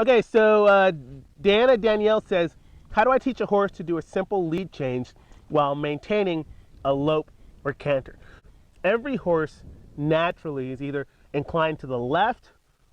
Okay, so Danielle says, how do I teach a horse to do a simple lead change while maintaining a lope or canter? Every horse naturally is either inclined to the left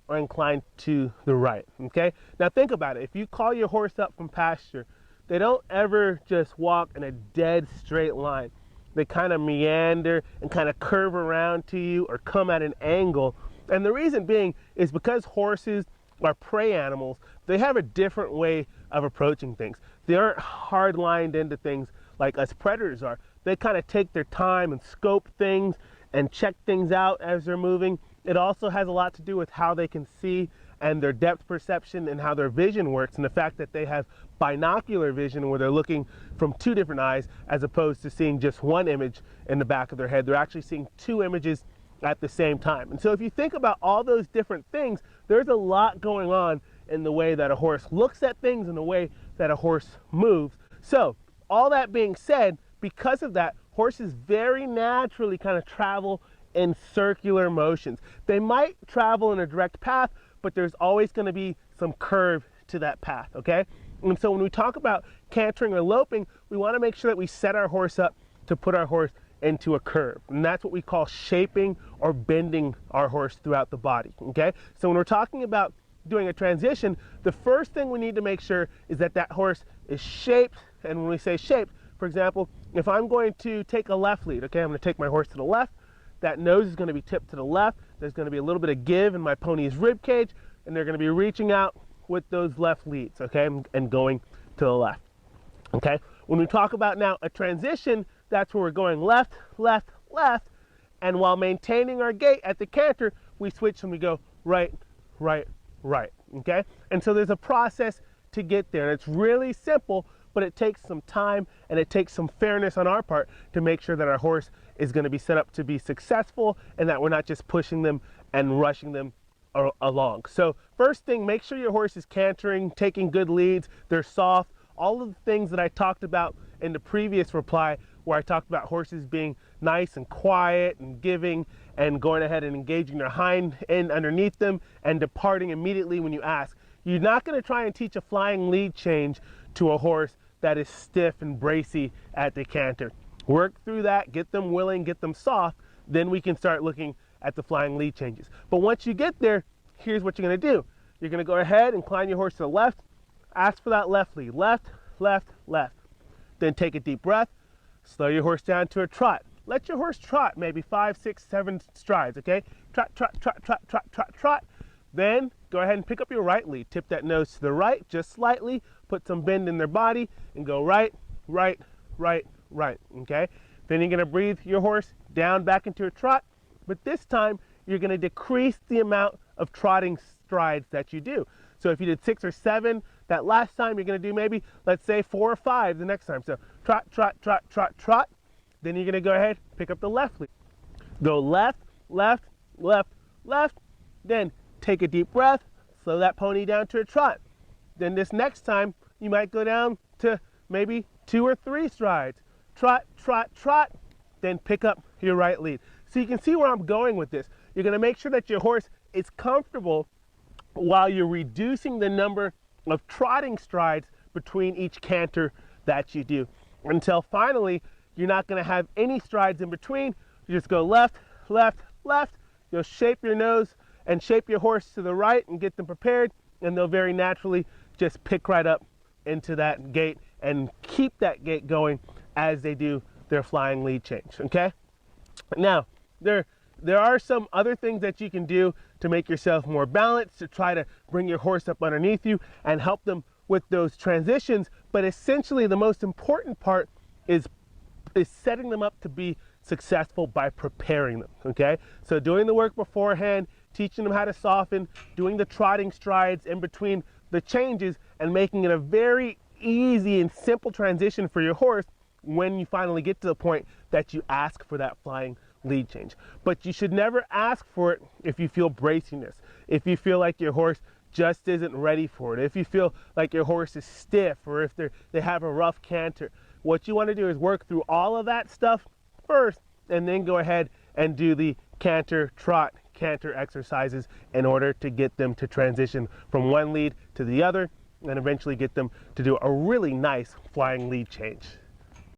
or inclined to the right, okay? Now think about it. If you call your horse up from pasture, they don't ever just walk in a dead straight line. They kind of meander and kind of curve around to you or come at an angle. And the reason being is because horses are prey animals, they have a different way of approaching things. They aren't hard lined into things like us predators are. They kind of take their time and scope things and check things out as they're moving. It also has a lot to do with how they can see and their depth perception and how their vision works, and the fact that they have binocular vision where they're looking from two different eyes as opposed to seeing just one image in the back of their head. They're actually seeing two images at the same time. And so if you think about all those different things, there's a lot going on in the way that a horse looks at things and the way that a horse moves. So all that being said, because of that, horses very naturally kind of travel in circular motions. They might travel in a direct path, but there's always going to be some curve to that path, okay? And so when we talk about cantering or loping, we want to make sure that we set our horse up to put our horse into a curve. And that's what we call shaping or bending our horse throughout the body, okay? So when we're talking about doing a transition, the first thing we need to make sure is that that horse is shaped. And when we say shaped, for example, if I'm going to take a left lead, okay, I'm going to take my horse to the left, that nose is going to be tipped to the left, there's going to be a little bit of give in my pony's rib cage, and they're going to be reaching out with those left leads, okay, and going to the left, okay? When we talk about now a transition, that's where we're going left, left, left, and while maintaining our gait at the canter, we switch and we go right, right, right, okay? And so there's a process to get there, and it's really simple, but it takes some time and it takes some fairness on our part to make sure that our horse is going to be set up to be successful and that we're not just pushing them and rushing them along. So first thing, make sure your horse is cantering, taking good leads, they're soft, all of the things that I talked about in the previous reply where I talked about horses being nice and quiet and giving and going ahead and engaging their hind end underneath them and departing immediately when you ask. You're not going to try and teach a flying lead change to a horse that is stiff and bracy at the canter. Work through that, get them willing, get them soft, then we can start looking at the flying lead changes. But once you get there, here's what you're going to do. You're going to go ahead, incline your horse to the left, ask for that left lead, left, left, left. Then take a deep breath, slow your horse down to a trot. Let your horse trot maybe 5, 6, 7 strides, okay? Trot, trot, trot, trot, trot, trot, trot. Then go ahead and pick up your right lead. Tip that nose to the right just slightly, put some bend in their body, and go right, right, right, right, okay? Then you're going to breathe your horse down back into a trot, but this time you're going to decrease the amount of trotting strides that you do. So if you did 6 or 7 that last time, you're going to do maybe, let's say 4 or 5 the next time. So trot, trot, trot, trot, trot. Then you're going to go ahead, pick up the left lead. Go left, left, left, left. Then take a deep breath, slow that pony down to a trot. Then this next time, you might go down to maybe 2 or 3 strides. Trot, trot, trot, then pick up your right lead. So you can see where I'm going with this. You're going to make sure that your horse is comfortable while you're reducing the number of trotting strides between each canter that you do. Until finally, you're not going to have any strides in between. You just go left, left, left. You'll shape your nose and shape your horse to the right and get them prepared, and they'll very naturally just pick right up into that gait and keep that gait going as they do their flying lead change, okay? Now, there are some other things that you can do to make yourself more balanced, to try to bring your horse up underneath you and help them with those transitions, but essentially the most important part is setting them up to be successful by preparing them, okay? So doing the work beforehand, teaching them how to soften, doing the trotting strides in between the changes, and making it a very easy and simple transition for your horse when you finally get to the point that you ask for that flying lead change. But you should never ask for it if you feel braciness, if you feel like your horse just isn't ready for it, if you feel like your horse is stiff, or if they have a rough canter. What you want to do is work through all of that stuff first and then go ahead and do the canter, trot, canter exercises in order to get them to transition from one lead to the other and eventually get them to do a really nice flying lead change.